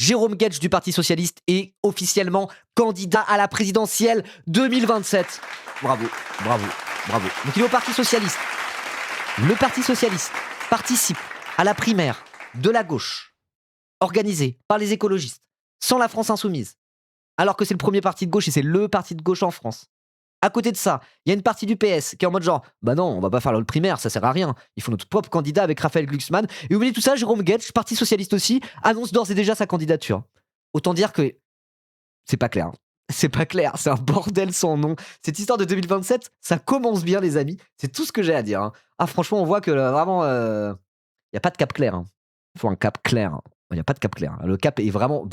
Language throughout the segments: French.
Jérôme Guedj du Parti Socialiste est officiellement candidat à la présidentielle 2027. Bravo, bravo, bravo. Donc il est au Parti Socialiste. Le Parti Socialiste participe à la primaire de la gauche, organisée par les écologistes, sans la France insoumise, alors que c'est le premier parti de gauche et c'est le parti de gauche en France. À côté de ça, il y a une partie du PS qui est en mode genre, bah non, on va pas faire le primaire, ça sert à rien. Il faut notre propre candidat avec Raphaël Glucksmann. Et au milieu de tout ça, Jérôme Guedj, Parti Socialiste aussi, annonce d'ores et déjà sa candidature. Autant dire que c'est pas clair. C'est pas clair, c'est un bordel sans nom. Cette histoire de 2027, ça commence bien, les amis. C'est tout ce que j'ai à dire. Ah, franchement, on voit que vraiment, il n'y a pas de cap clair. Il faut un cap clair. Il n'y a pas de cap clair. Le cap est vraiment.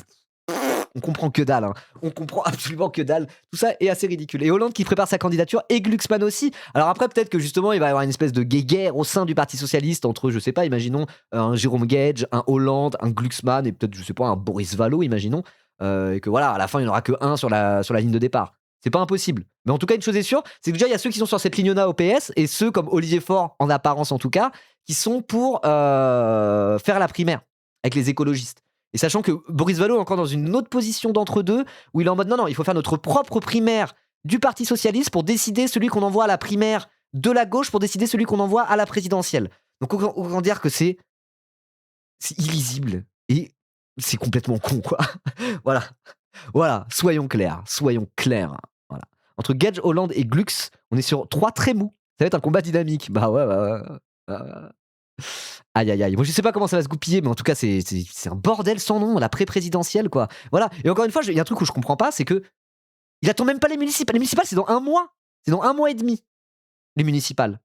On comprend que dalle. On comprend absolument que dalle. Tout ça est assez ridicule. Et Hollande qui prépare sa candidature et Glucksmann aussi. Alors après, peut-être que justement, il va y avoir une espèce de guéguerre au sein du Parti Socialiste entre, je sais pas, imaginons un Jérôme Guedj, un Hollande, un Glucksmann et peut-être, je sais pas, un Boris Vallaud, imaginons. Et que voilà, à la fin, il n'y en aura que un sur la ligne de départ. C'est pas impossible. Mais en tout cas, une chose est sûre, c'est que déjà, il y a ceux qui sont sur cette ligne-là au PS et ceux comme Olivier Faure, en apparence en tout cas, qui sont pour faire la primaire avec les écologistes. Et sachant que Boris Vallaud est encore dans une autre position d'entre-deux, où il est en mode non, il faut faire notre propre primaire du Parti Socialiste pour décider celui qu'on envoie à la primaire de la gauche, pour décider celui qu'on envoie à la présidentielle. Donc autant dire que c'est illisible et c'est complètement con, quoi. Voilà, soyons clairs. Voilà. Entre Guedj, Hollande et Glux, on est sur 3 très mous. Ça va être un combat dynamique. Bah ouais. Aïe aïe aïe. Moi je sais pas comment ça va se goupiller, mais en tout cas c'est un bordel sans nom, la pré-présidentielle, quoi. Voilà. Et encore une fois, il y a un truc où je comprends pas, c'est que il attend même pas les municipales. Les municipales, c'est dans 1 mois. C'est dans 1 mois et demi. Les municipales.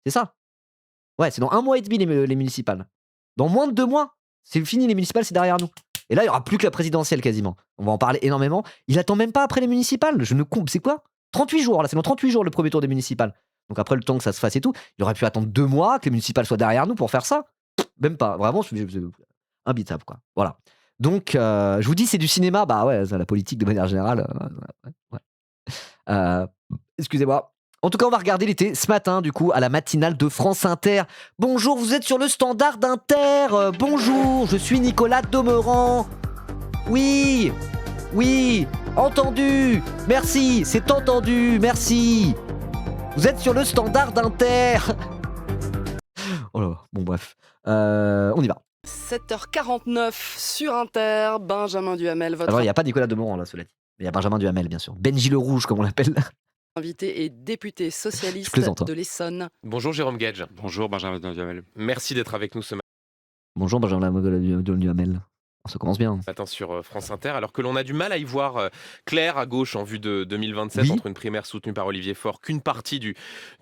C'est ça. Ouais, c'est dans 1 mois et demi les municipales. Dans moins de 2 mois, c'est fini, les municipales, c'est derrière nous. Et là, il y aura plus que la présidentielle quasiment. On va en parler énormément. Il attend même pas après les municipales. C'est quoi 38 jours, là, c'est dans 38 jours le premier tour des municipales. Donc après le temps que ça se fasse et tout, il aurait pu attendre 2 mois que les municipales soient derrière nous pour faire ça. Même pas, vraiment, c'est imbitable, quoi. Voilà. Donc, je vous dis, c'est du cinéma, bah ouais, c'est la politique de manière générale. Excusez-moi. En tout cas, on va regarder l'été ce matin, du coup, à la matinale de France Inter. Bonjour, vous êtes sur le standard d'Inter. Bonjour, je suis Nicolas Domeran. Oui, entendu. Merci, c'est entendu, merci. Vous êtes sur le standard d'Inter. Oh là, bon bref. On y va. 7h49 sur Inter, Benjamin Duhamel, votre Alors, il n'y a pas Nicolas Demorand, là, cela dit. Mais il y a Benjamin Duhamel, bien sûr. Benji le Rouge, comme on l'appelle. invité et député Je socialiste plaisante, hein. de l'Essonne. Bonjour Jérôme Guedj. Bonjour Benjamin Duhamel. Merci d'être avec nous ce Bonjour Benjamin Duhamel. Ça commence bien. matin sur France Inter, alors que l'on a du mal à y voir clair à gauche en vue de 2027, Oui. entre une primaire soutenue par Olivier Faure qu'une partie du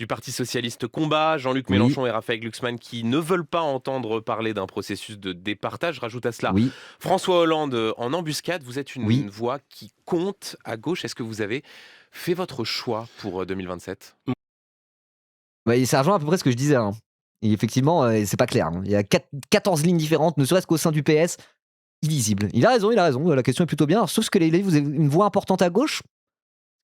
Parti Socialiste combat, Jean-Luc Oui. Mélenchon et Raphaël Glucksmann qui ne veulent pas entendre parler d'un processus de départage. Rajoute à cela Oui. François Hollande en embuscade. Vous êtes une Oui. voix qui compte à gauche. Est-ce que vous avez fait votre choix pour 2027 ? Bah, ça rejoint à peu près ce que je disais. Hein. Et effectivement, c'est pas clair. Hein. Il y a 14 lignes différentes, ne serait-ce qu'au sein du PS. Illisible. Il a raison. La question est plutôt bien. Alors, sauf ce que vous avez une voix importante à gauche.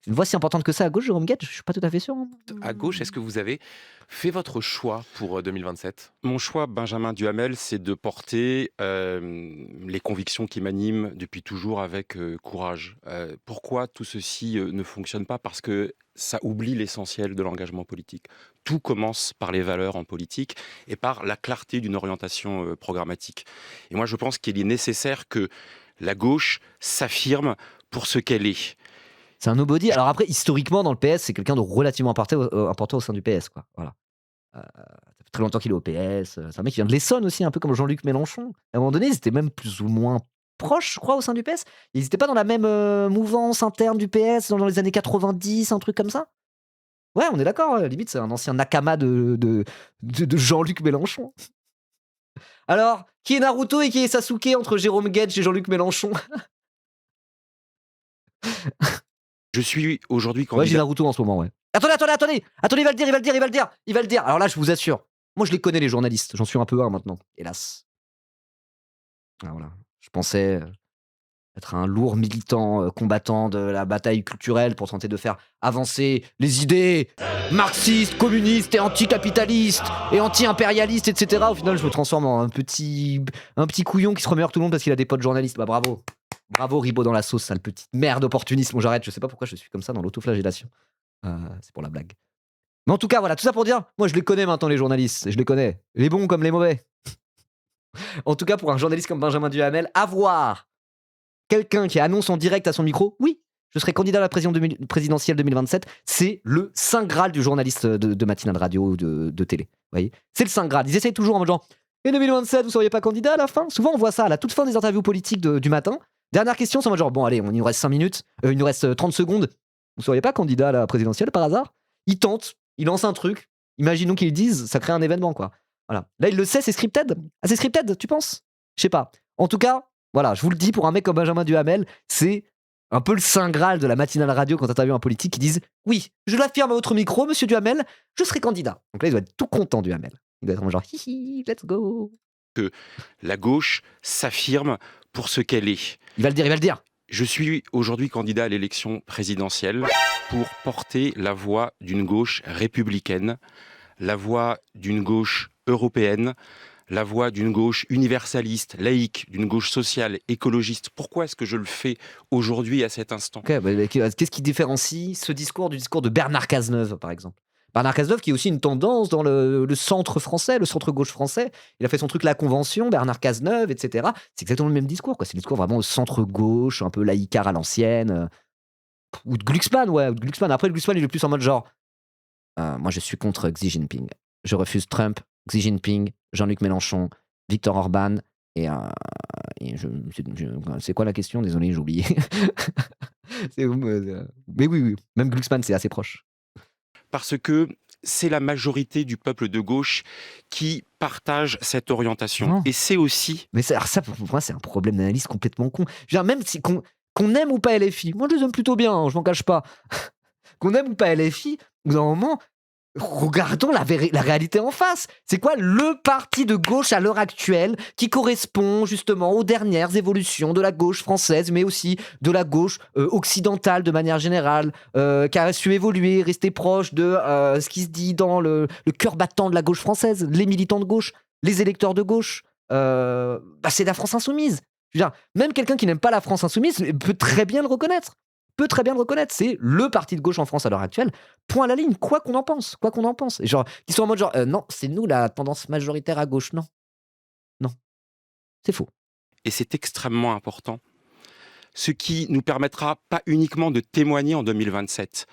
Une voix si importante que ça à gauche, Jérôme Guedj, je suis pas tout à fait sûr. Hein. À gauche, est-ce que vous avez fait votre choix pour 2027 ? Mon choix, Benjamin Duhamel, c'est de porter les convictions qui m'animent depuis toujours avec courage. Pourquoi tout ceci ne fonctionne pas ? Parce que ça oublie l'essentiel de l'engagement politique. Tout commence par les valeurs en politique et par la clarté d'une orientation programmatique. Et moi, je pense qu'il est nécessaire que la gauche s'affirme pour ce qu'elle est. C'est un nobody. Alors après, historiquement, dans le PS, c'est quelqu'un de relativement important au sein du PS, quoi. Voilà. Ça fait très longtemps qu'il est au PS. C'est un mec qui vient de l'Essonne aussi, un peu comme Jean-Luc Mélenchon. À un moment donné, ils étaient même plus ou moins proches, je crois, au sein du PS. Ils n'étaient pas dans la même mouvance interne du PS dans les années 90, un truc comme ça. Ouais, on est d'accord. Limite, c'est un ancien nakama de Jean-Luc Mélenchon. Alors, qui est Naruto et qui est Sasuke entre Jérôme Guedj et Jean-Luc Mélenchon? Je suis aujourd'hui Ouais, j'ai candidat. Naruto en ce moment, ouais. Attendez, il va le dire. Alors là, je vous assure, moi je les connais les journalistes, j'en suis un peu un maintenant, hélas. Ah, voilà, je pensais être un lourd militant combattant de la bataille culturelle pour tenter de faire avancer les idées marxistes, communistes et anticapitalistes et anti-impérialistes, etc. Au final, je me transforme en un petit couillon qui se remet hors tout le monde parce qu'il a des potes journalistes. Bah bravo. Bravo Ribot dans la sauce, sale petite merde opportuniste. Bon, j'arrête, je sais pas pourquoi je suis comme ça dans l'autoflagellation. C'est pour la blague. Mais en tout cas, voilà, tout ça pour dire, moi je les connais maintenant les journalistes, je les connais. Les bons comme les mauvais. En tout cas, pour un journaliste comme Benjamin Duhamel, avoir quelqu'un qui annonce en direct à son micro, oui, je serai candidat à la présidentielle 2027, c'est le saint graal du journaliste de matinale radio ou de télé. Vous voyez, c'est le saint graal. Ils essayent toujours en mode genre, et 2027, vous seriez pas candidat à la fin? Souvent, on voit ça à la toute fin des interviews politiques du matin. Dernière question, c'est en mode genre, bon, allez, il nous reste 5 minutes, il nous reste 30 secondes. Vous seriez pas candidat à la présidentielle par hasard? Ils tentent, ils lancent un truc. Imaginons qu'ils disent, ça crée un événement, quoi. Voilà. Là, il le sait, c'est scripted. Ah, c'est scripted, tu penses? Je sais pas. En tout cas, voilà, je vous le dis, pour un mec comme Benjamin Duhamel, c'est un peu le saint graal de la matinale radio quand t'interviews un politique qui disent oui, je l'affirme à votre micro, monsieur Duhamel, je serai candidat. Donc là, il doit être tout content, Duhamel. Il doit être genre hihi, let's go. Que la gauche s'affirme pour ce qu'elle est. Il va le dire, il va le dire. Je suis aujourd'hui candidat à l'élection présidentielle pour porter la voix d'une gauche républicaine, la voix d'une gauche européenne, la voix d'une gauche universaliste, laïque, d'une gauche sociale, écologiste. Pourquoi est-ce que je le fais aujourd'hui à cet instant? Ok, bah, qu'est-ce qui différencie ce discours du discours de Bernard Cazeneuve, par exemple? Bernard Cazeneuve, qui est aussi une tendance dans le centre français, le centre-gauche français. Il a fait son truc La Convention, Bernard Cazeneuve, etc. C'est exactement le même discours, quoi. C'est le discours vraiment au centre-gauche, un peu laïcard à l'ancienne. Ou de Glucksmann, ouais. Ou de Glucksmann. Après, le Glucksmann, il est plus en mode genre moi, je suis contre Xi Jinping. Je refuse Trump, Xi Jinping, Jean-Luc Mélenchon, Viktor Orban. Et c'est quoi la question? Désolé, j'ai oublié. Mais oui, même Glucksmann, c'est assez proche. Parce que c'est la majorité du peuple de gauche qui partage cette orientation. Non. Et c'est aussi... Mais alors ça, pour moi, c'est un problème d'analyse complètement con. Je veux dire, même si qu'on aime ou pas LFI, moi je les aime plutôt bien, hein, je m'en cache pas. Qu'on aime ou pas LFI, au bout d'un moment, regardons la réalité en face. C'est quoi le parti de gauche à l'heure actuelle qui correspond justement aux dernières évolutions de la gauche française, mais aussi de la gauche occidentale de manière générale, qui a su évoluer, rester proche de ce qui se dit dans le cœur battant de la gauche française, les militants de gauche, les électeurs de gauche. C'est la France insoumise. Je veux dire, même quelqu'un qui n'aime pas la France insoumise peut très bien le reconnaître. C'est le parti de gauche en France à l'heure actuelle, point à la ligne, quoi qu'on en pense. Et genre, qu'ils soient en mode genre, non, c'est nous la tendance majoritaire à gauche, non, c'est faux. Et c'est extrêmement important. Ce qui nous permettra pas uniquement de témoigner en 2027,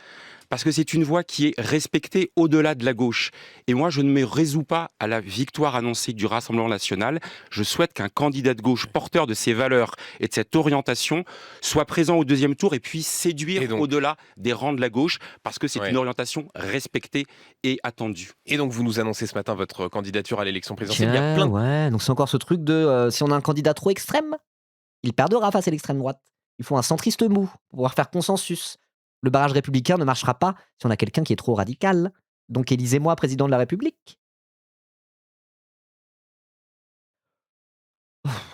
parce que c'est une voix qui est respectée au-delà de la gauche. Et moi, je ne me résous pas à la victoire annoncée du Rassemblement national. Je souhaite qu'un candidat de gauche porteur de ces valeurs et de cette orientation soit présent au deuxième tour et puisse séduire au-delà des rangs de la gauche, parce que c'est une orientation respectée et attendue. Et donc, vous nous annoncez ce matin votre candidature à l'élection présidentielle. Il y a Tiens, ouais, donc c'est encore ce truc de si on a un candidat trop extrême, il perdra face à l'extrême droite. Il faut un centriste mou pour pouvoir faire consensus. Le barrage républicain ne marchera pas si on a quelqu'un qui est trop radical. Donc élisez-moi président de la République.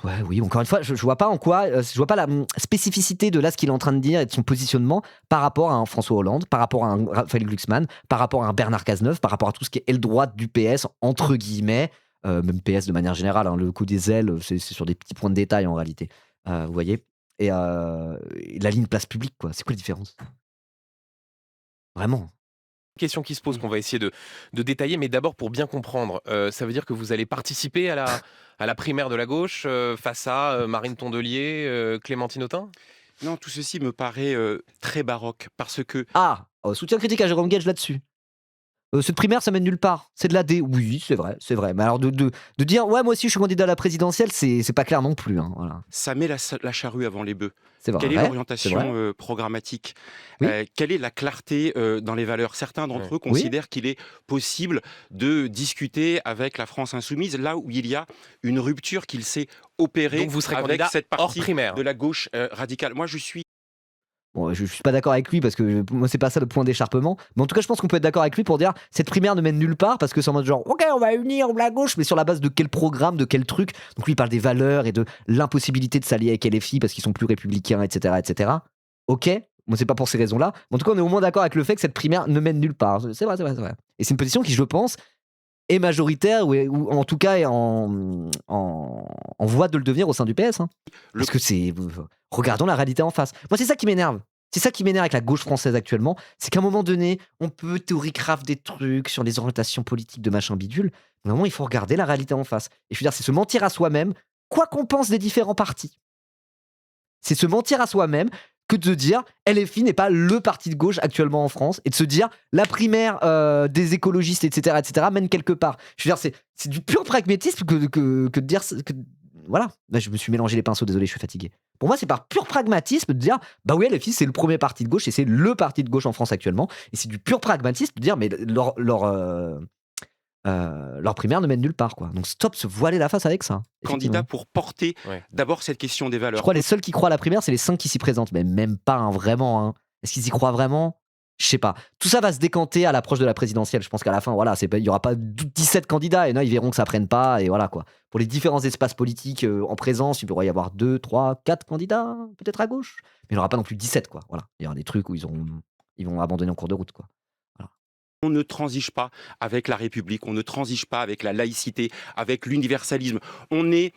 Ouais, oui, encore une fois, je vois pas en quoi, je vois pas la spécificité de là ce qu'il est en train de dire et de son positionnement par rapport à un François Hollande, par rapport à un Raphaël Glucksmann, par rapport à un Bernard Cazeneuve, par rapport à tout ce qui est aile droite du PS, entre guillemets, même PS de manière générale, hein, le coup des ailes, c'est sur des petits points de détail en réalité. Vous voyez? Et la ligne place publique, quoi. C'est quoi la différence? Vraiment. Question qui se pose qu'on va essayer de détailler, mais d'abord pour bien comprendre, ça veut dire que vous allez participer à la primaire de la gauche face à Marine Tondelier, Clémentine Autain? Non, tout ceci me paraît très baroque, parce que... Soutien critique à Jérôme Gage là-dessus. Cette primaire, ça mène nulle part. C'est de la D. Oui, c'est vrai. Mais alors de dire, ouais, moi aussi je suis candidat à la présidentielle, c'est pas clair non plus. Hein, voilà. Ça met la charrue avant les bœufs. C'est vrai. Quelle est l'orientation programmatique? Oui. Quelle est la clarté dans les valeurs? Certains d'entre eux considèrent qu'il est possible de discuter avec la France insoumise, là où il y a une rupture qu'il s'est opérée. Donc vous serez avec candidat cette hors partie primaire de la gauche radicale. Moi, je suis Bon, je suis pas d'accord avec lui parce que moi c'est pas ça le point d'écharpement, mais en tout cas je pense qu'on peut être d'accord avec lui pour dire cette primaire ne mène nulle part parce que c'est en mode genre ok on va unir la gauche mais sur la base de quel programme, de quel truc. Donc lui il parle des valeurs et de l'impossibilité de s'allier avec LFI parce qu'ils sont plus républicains, etc. Ok, moi c'est pas pour ces raisons-là, mais en tout cas on est au moins d'accord avec le fait que cette primaire ne mène nulle part. C'est vrai. Et c'est une position qui je pense est majoritaire ou en tout cas est en voie de le devenir au sein du PS. Hein. Parce que regardons la réalité en face. Moi, c'est ça qui m'énerve. C'est ça qui m'énerve avec la gauche française actuellement. C'est qu'à un moment donné, on peut théorigraphe des trucs sur les orientations politiques de machin bidule. Mais à un moment, il faut regarder la réalité en face. Et je veux dire, c'est se mentir à soi-même, quoi qu'on pense des différents partis. C'est se mentir à soi-même que de dire LFI n'est pas le parti de gauche actuellement en France et de se dire la primaire des écologistes, etc., mène quelque part. Je veux dire, c'est du pur pragmatisme que de dire... Voilà, là, je me suis mélangé les pinceaux, désolé, je suis fatigué. Pour moi, c'est par pur pragmatisme de dire bah oui, LFI, c'est le premier parti de gauche et c'est le parti de gauche en France actuellement. Et c'est du pur pragmatisme de dire mais leur primaire ne mène nulle part, quoi. Donc stop se voiler la face avec ça. Candidat pour porter d'abord cette question des valeurs. Je crois que les seuls qui croient à la primaire, c'est les 5 qui s'y présentent. Mais même pas, hein, vraiment. Hein. Est-ce qu'ils y croient vraiment ? Je sais pas. Tout ça va se décanter à l'approche de la présidentielle. Je pense qu'à la fin, voilà, il y aura pas 17 candidats et là, ils verront que ça prenne pas et voilà quoi. Pour les différents espaces politiques en présence, il pourrait y avoir 2, 3, 4 candidats peut-être à gauche, mais il n'y aura pas non plus 17 quoi. Voilà, il y aura des trucs où ils vont abandonner en cours de route quoi. Voilà. On ne transige pas avec la République, on ne transige pas avec la laïcité, avec l'universalisme. On est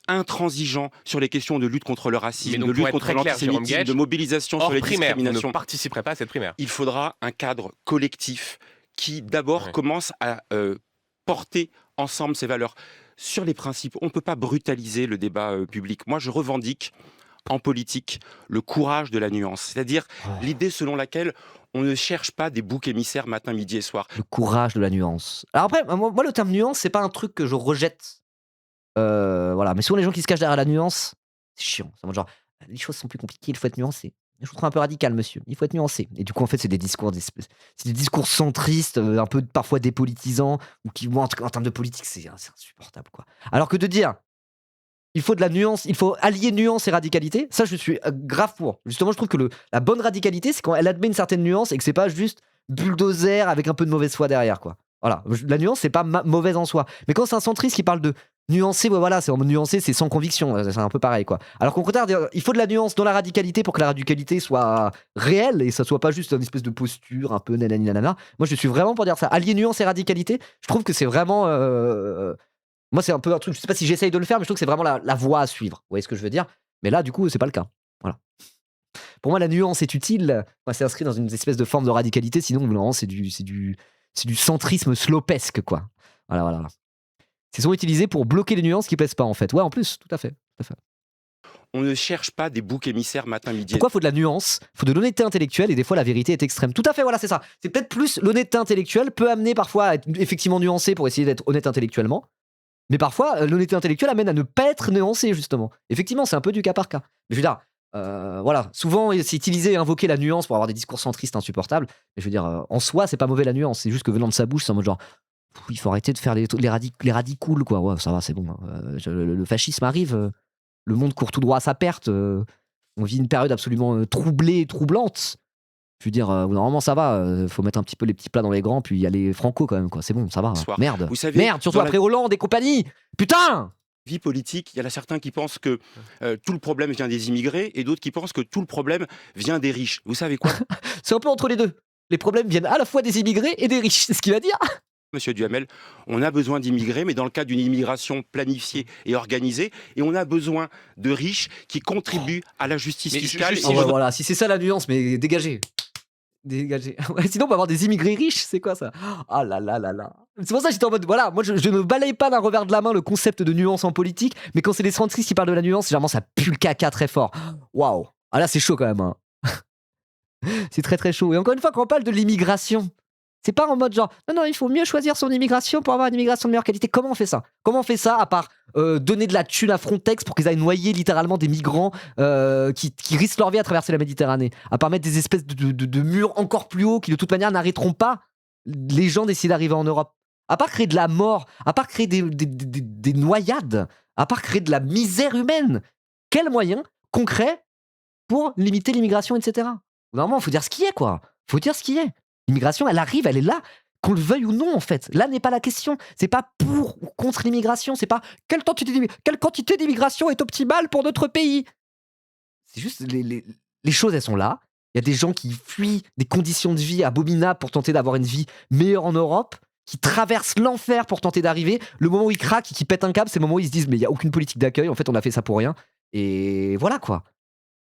intransigeant sur les questions de lutte contre le racisme, de lutte contre l'antisémitisme, de mobilisation sur les discriminations. Vous ne participerez pas à cette primaire. Il faudra un cadre collectif qui d'abord commence à porter ensemble ces valeurs. Sur les principes, on ne peut pas brutaliser le débat public. Moi, je revendique en politique le courage de la nuance, c'est-à-dire l'idée selon laquelle on ne cherche pas des boucs émissaires matin, midi et soir. Le courage de la nuance. Alors après, moi le terme nuance, c'est pas un truc que je rejette. Voilà, mais souvent les gens qui se cachent derrière la nuance, c'est chiant. C'est genre, les choses sont plus compliquées, il faut être nuancé. Je vous trouve un peu radical, monsieur. Il faut être nuancé. Et du coup, en fait, c'est des discours centristes, un peu parfois dépolitisants, ou qui, moi, en termes de politique, c'est insupportable, quoi. Alors que de dire, il faut de la nuance, il faut allier nuance et radicalité, ça, je suis grave pour. Justement, je trouve que la bonne radicalité, c'est quand elle admet une certaine nuance et que c'est pas juste bulldozer avec un peu de mauvaise foi derrière, quoi. Voilà, la nuance, c'est pas mauvaise en soi. Mais quand c'est un centriste qui parle de nuancer, voilà, c'est en mode nuancer, c'est sans conviction, c'est un peu pareil, quoi. Alors qu'au contraire, il faut de la nuance dans la radicalité pour que la radicalité soit réelle et ça soit pas juste une espèce de posture un peu nanani nanana. Moi, je suis vraiment pour dire ça. Allier nuance et radicalité, je trouve que c'est vraiment. Moi, c'est un peu un truc, je sais pas si j'essaye de le faire, mais je trouve que c'est vraiment la voie à suivre. Vous voyez ce que je veux dire ? Mais là, du coup, c'est pas le cas. Voilà. Pour moi, la nuance est utile. Moi, c'est inscrit dans une espèce de forme de radicalité, sinon, vraiment, c'est du centrisme slopesque, quoi. Voilà. C'est souvent utilisé pour bloquer les nuances qui plaisent pas, en fait. Ouais, en plus, tout à fait. On ne cherche pas des boucs émissaires matin, midi. Pourquoi il faut de la nuance ? Il faut de l'honnêteté intellectuelle et des fois la vérité est extrême. Tout à fait, voilà, c'est ça. C'est peut-être plus l'honnêteté intellectuelle peut amener parfois à être effectivement nuancé pour essayer d'être honnête intellectuellement. Mais parfois, l'honnêteté intellectuelle amène à ne pas être nuancé, justement. Effectivement, c'est un peu du cas par cas. Mais je veux dire, voilà, souvent c'est utilisé et invoquer la nuance pour avoir des discours centristes insupportables. Mais je veux dire, en soi, c'est pas mauvais la nuance. C'est juste que venant de sa bouche, c'est en mode genre. Il faut arrêter de faire les radicoules, quoi. Ouais, ça va, c'est bon. Le fascisme arrive, le monde court tout droit à sa perte. On vit une période absolument troublée, troublante. Je veux dire, normalement, ça va. Faut mettre un petit peu les petits plats dans les grands, puis y aller franco quand même, quoi. C'est bon, ça va. Merde. Vous savez, merde, surtout après Hollande et compagnie. Putain! Vie politique, il y en a certains qui pensent que tout le problème vient des immigrés et d'autres qui pensent que tout le problème vient des riches. Vous savez quoi ? C'est un peu entre les deux. Les problèmes viennent à la fois des immigrés et des riches. C'est ce qu'il va dire. Monsieur Duhamel, on a besoin d'immigrés, mais dans le cadre d'une immigration planifiée et organisée, et on a besoin de riches qui contribuent à la justice fiscale. Voilà, si c'est ça la nuance, mais dégagez. Sinon, on va avoir des immigrés riches, c'est quoi ça ? Ah là là là là. C'est pour ça que j'étais en mode, voilà, moi je ne balaye pas d'un revers de la main le concept de nuance en politique, mais quand c'est les centristes qui parlent de la nuance, généralement ça pue le caca très fort. Waouh. Ah là, c'est chaud quand même. Hein. C'est très très chaud. Et encore une fois, quand on parle de l'immigration, c'est pas en mode genre, non, il faut mieux choisir son immigration pour avoir une immigration de meilleure qualité. Comment on fait ça ? Comment on fait ça à part donner de la thune à Frontex pour qu'ils aillent noyer littéralement des migrants qui risquent leur vie à traverser la Méditerranée ? À part mettre des espèces de murs encore plus hauts qui de toute manière n'arrêteront pas les gens d'essayer d'arriver en Europe ? À part créer de la mort, à part créer des noyades, à part créer de la misère humaine, quel moyen concret pour limiter l'immigration, etc. Normalement, il faut dire ce qui est, quoi. Faut dire ce qui est. L'immigration, elle arrive, elle est là, qu'on le veuille ou non, en fait. Là n'est pas la question. C'est pas pour ou contre l'immigration. C'est pas quelle quantité d'immigration est optimale pour notre pays. C'est juste les choses, elles sont là. Il y a des gens qui fuient des conditions de vie abominables pour tenter d'avoir une vie meilleure en Europe, qui traversent l'enfer pour tenter d'arriver. Le moment où ils craquent et qu'ils pètent un câble, c'est le moment où ils se disent mais il n'y a aucune politique d'accueil, en fait on a fait ça pour rien. Et voilà quoi.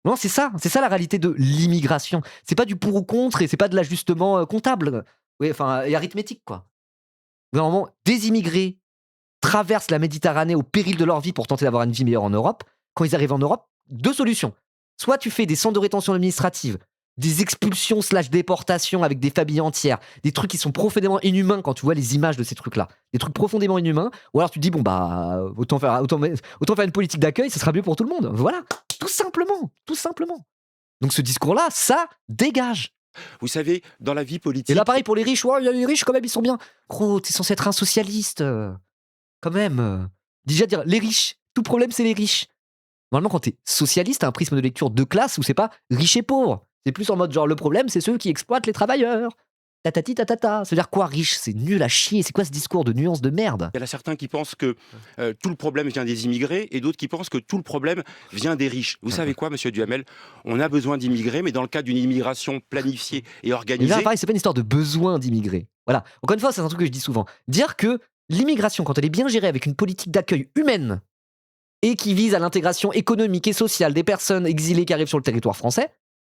Non, c'est ça la réalité de l'immigration. C'est pas du pour ou contre et c'est pas de l'ajustement comptable. Oui, enfin, et arithmétique quoi. Normalement, des immigrés traversent la Méditerranée au péril de leur vie pour tenter d'avoir une vie meilleure en Europe. Quand ils arrivent en Europe, 2 solutions. Soit tu fais des centres de rétention administrative, des expulsions / déportations avec des familles entières, des trucs qui sont profondément inhumains quand tu vois les images de ces trucs-là, des trucs profondément inhumains, ou alors tu te dis bon bah autant faire une politique d'accueil, ça sera mieux pour tout le monde. Voilà, tout simplement. Donc ce discours-là, ça dégage. Vous savez, dans la vie politique... Et là pareil pour les riches, ouais, les riches quand même ils sont bien. Gros, t'es censé être un socialiste, quand même. Déjà dire les riches, tout problème c'est les riches. Normalement, quand t'es socialiste, t'as un prisme de lecture de classe où c'est pas riche et pauvre. C'est plus en mode genre le problème, c'est ceux qui exploitent les travailleurs. Tatati tatata. Ça veut dire quoi riche? C'est nul à chier. C'est quoi ce discours de nuance de merde? Il y en a certains qui pensent que tout le problème vient des immigrés et d'autres qui pensent que tout le problème vient des riches. Vous savez quoi, monsieur Duhamel? On a besoin d'immigrés, mais dans le cadre d'une immigration planifiée et Et organisée... là, pareil, c'est pas une histoire de besoin d'immigrer. Voilà. Encore une fois, c'est un truc que je dis souvent. Dire que l'immigration, quand elle est bien gérée avec une politique d'accueil humaine et qui vise à l'intégration économique et sociale des personnes exilées qui arrivent sur le territoire français,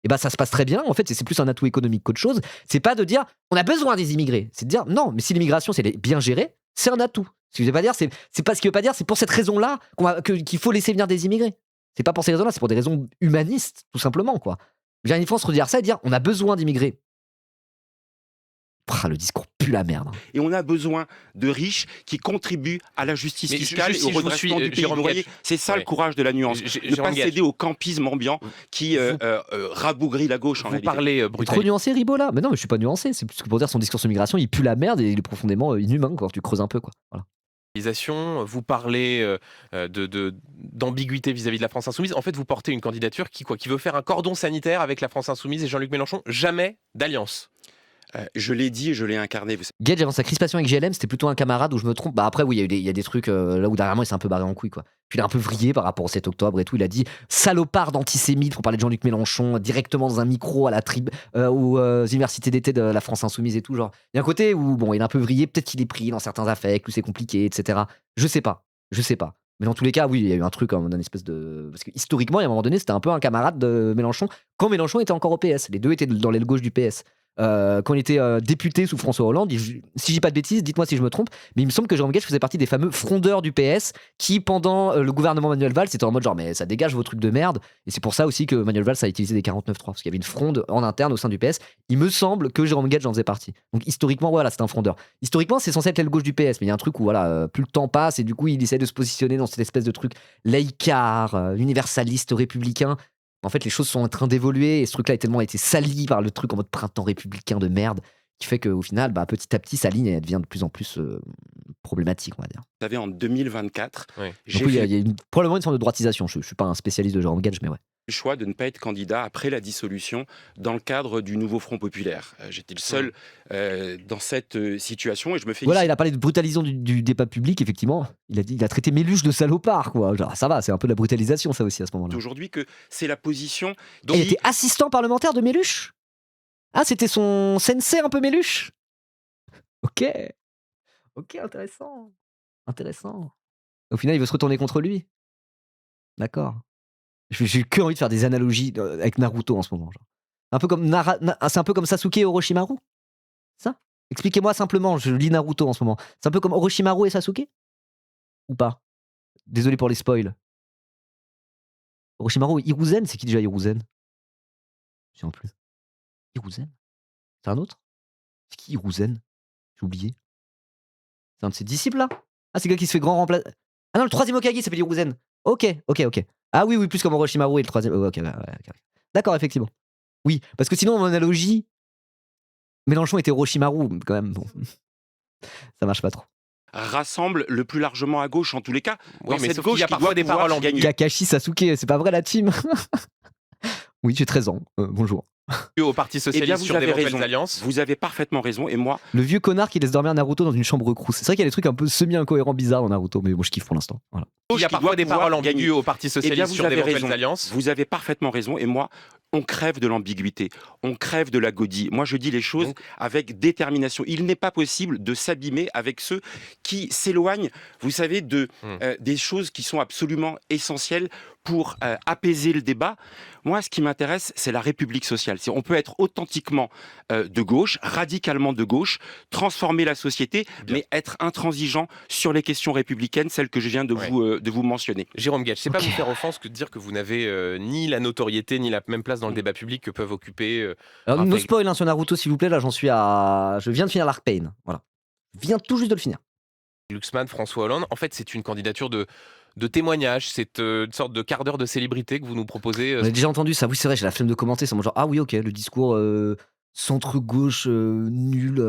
et ben ça se passe très bien. En fait, c'est plus un atout économique qu'autre chose. C'est pas de dire on a besoin des immigrés. C'est de dire non, mais si l'immigration c'est bien gérée, c'est un atout. Ce que je veux pas dire, c'est pas ce qui veut pas dire, c'est pour cette raison-là qu'il faut laisser venir des immigrés. C'est pas pour ces raisons-là, c'est pour des raisons humanistes, tout simplement quoi. Bien, il faut se redire ça et dire on a besoin d'immigrés. Le discours pue la merde. Et on a besoin de riches qui contribuent à la justice Mais fiscale et au redressement du pays. Jérôme Vous voyez, Gage. c'est ça Ouais. le courage de la nuance. Ne Jérôme pas Gage. céder au campisme ambiant qui rabougrit la gauche en Vous réalité. parlez Trop brutalement. nuancé, Ribola. Mais non, mais je suis pas nuancé. C'est plus que pour dire son discours sur l'immigration, il pue la merde et il est profondément inhumain quand tu creuses un peu quoi. Voilà. Vous parlez d'ambiguïté vis-à-vis de la France Insoumise. En fait, vous portez une candidature qui veut faire un cordon sanitaire avec la France Insoumise et Jean-Luc Mélenchon. Jamais d'alliance. Je l'ai dit et je l'ai incarné. Vous Gage, avant sa crispation avec GLM, c'était plutôt un camarade où je me trompe. Bah après, oui, il y a des trucs là où dernièrement il s'est un peu barré en couille, quoi. Puis il a un peu vrillé par rapport au 7 octobre et tout. Il a dit salopard d'antisémite pour parler de Jean-Luc Mélenchon directement dans un micro à la aux universités d'été de la France Insoumise et tout. Genre, il y a un côté où bon, il est un peu vrillé, peut-être qu'il est pris dans certains affects, où c'est compliqué, etc. Je sais pas. Mais dans tous les cas, oui, il y a eu un truc, un espèce de. Parce que historiquement, à un moment donné, c'était un peu un camarade de Mélenchon quand Mélenchon était encore au PS. Les deux étaient dans l'aile gauche du PS. Quand il était député sous François Hollande, si je dis pas de bêtises, dites-moi si je me trompe, mais il me semble que Jérôme Gage faisait partie des fameux frondeurs du PS qui, pendant le gouvernement Manuel Valls, c'était en mode genre, mais ça dégage vos trucs de merde. Et c'est pour ça aussi que Manuel Valls a utilisé des 49.3, parce qu'il y avait une fronde en interne au sein du PS. Il me semble que Jérôme Gage en faisait partie. Donc historiquement, voilà, c'est un frondeur. Historiquement, c'est censé être l'aile gauche du PS, mais il y a un truc où voilà, plus le temps passe et du coup, il essaie de se positionner dans cette espèce de truc laïcard, universaliste, républicain. En fait, les choses sont en train d'évoluer et ce truc-là a tellement été sali par le truc en mode printemps républicain de merde qui fait qu'au final, petit à petit, sa ligne elle devient de plus en plus problématique, on va dire. savez, en 2024, Oui. j'ai Donc, oui, fait il y a probablement une forme de droitisation. Je ne suis pas un spécialiste de Jérôme Gage, mais ouais. le choix de ne pas être candidat après la dissolution dans le cadre du nouveau Front populaire. J'étais le seul dans cette situation et je me félicite. Voilà, il a parlé de brutalisation du débat public, effectivement. Il a traité Méluche de salopard, quoi. Genre, ça va, c'est un peu de la brutalisation, ça aussi, à ce moment-là. Aujourd'hui que c'est la position Et il était assistant parlementaire de Méluche. Ah, c'était son sensei un peu Méluche. Ok, intéressant. Au final, il veut se retourner contre lui. D'accord. J'ai que envie de faire des analogies avec Naruto en ce moment. Genre. Un peu comme c'est un peu comme Sasuke et Orochimaru. Ça? Expliquez-moi simplement, je lis Naruto en ce moment. C'est un peu comme Orochimaru et Sasuke? Ou pas? Désolé pour les spoils. Orochimaru, Hiruzen, c'est qui déjà Hiruzen? Je sais plus. Hiruzen? C'est un autre? C'est qui Hiruzen? J'ai oublié. C'est un de ses disciples là? Ah, c'est le gars qui se fait grand remplacer. Ah non, le troisième Hokage s'appelle Hiruzen. Ok. Ah oui, plus comme Orochimaru et le troisième. Ok. D'accord, effectivement. Oui, parce que sinon, en analogie, Mélenchon était Orochimaru, quand même. Bon. Ça marche pas trop. rassemble le plus largement à gauche en tous les cas. Oui, Dans mais cette sauf gauche qu'il y a qui parfois doit des pouvoir paroles gagner. ambiguës. Kakashi Sasuke, c'est pas vrai la team? Oui, j'ai 13 ans. Bonjour. Au Parti Eh bien, Socialiste vous sur des avez éventuelles raison. alliances. Vous avez parfaitement raison. Et moi, Le vieux connard qui laisse dormir Naruto dans une chambre crous. C'est vrai qu'il y a des trucs un peu semi-incohérents, bizarres dans Naruto, mais moi je kiffe pour l'instant. Voilà. Il y a qui parfois doit des pouvoir paroles gagner. ambiguës au Parti Eh bien, Socialiste vous sur avez d'éventuelles raison. alliances. Vous avez parfaitement raison. Et moi, on crève de l'ambiguïté. On crève de la godille. Moi, je dis les choses Donc- avec détermination. Il n'est pas possible de s'abîmer avec ceux qui s'éloignent, vous savez, des choses qui sont absolument essentielles pour apaiser le débat. Moi, ce qui m'intéresse, c'est la République sociale. On peut être authentiquement de gauche, radicalement de gauche, transformer la société, Bien. mais être intransigeant sur les questions républicaines, celles que je viens de vous mentionner. Jérôme Gage, c'est pas Ok. vous faire offense que de dire que vous n'avez ni la notoriété ni la même place dans le débat public que peuvent occuper. Alors, no Raphaël- spoil hein, sur Naruto, s'il vous plaît. Là, j'en suis à. Je viens de finir l'Arc Pain. Voilà. Je viens tout juste de le finir. Glucksmann, François Hollande. En fait, c'est une candidature de témoignage. C'est une sorte de quart d'heure de célébrité que vous nous proposez. On a déjà entendu ça. Oui, c'est vrai, j'ai la flemme de commenter. C'est mon genre, ah oui, ok, le discours centre-gauche nul.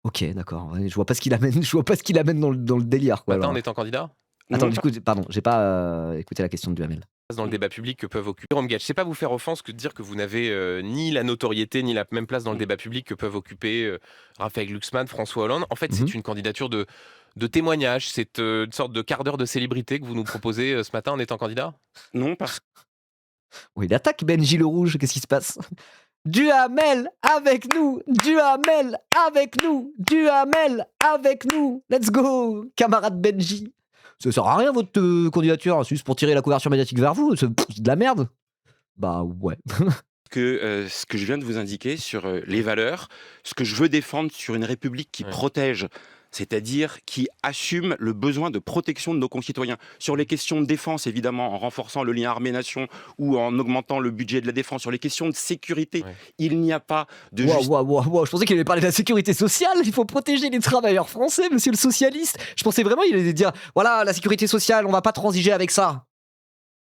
Ok, d'accord. Ouais, je vois pas ce qu'il amène. Je vois pas ce qu'il amène dans le délire. Quoi, Matin alors. en étant candidat Attends, Non, du coup, pardon, j'ai pas écouté la question de Duhamel. dans le débat public que peuvent occuper. Jérôme Gage, c'est pas vous faire offense que de dire que vous n'avez ni la notoriété ni la même place dans le débat public que peuvent occuper Raphaël Glucksmann, François Hollande. En fait, Mhm. c'est une candidature de témoignage. C'est une sorte de quart d'heure de célébrité que vous nous proposez ce matin en étant candidat. non, parce Oui, il attaque Benji le Rouge. Qu'est-ce qui se passe? Duhamel avec nous! Duhamel avec nous! Duhamel avec nous! Let's go! Camarade Benji! Ça sert à rien votre candidature, c'est juste pour tirer la couverture médiatique vers vous, c'est de la merde! Bah ouais. que ce que je viens de vous indiquer sur les valeurs, ce que je veux défendre sur une République qui Ouais. protège, c'est-à-dire qui assume le besoin de protection de nos concitoyens. Sur les questions de défense, évidemment, en renforçant le lien armée-nation ou en augmentant le budget de la défense. Sur les questions de sécurité, Ouais. il n'y a pas de Waouh, je pensais qu'il allait parler de la sécurité sociale, il faut protéger les travailleurs français, monsieur le socialiste. Je pensais vraiment qu'il allait dire, voilà, la sécurité sociale, on va pas transiger avec ça.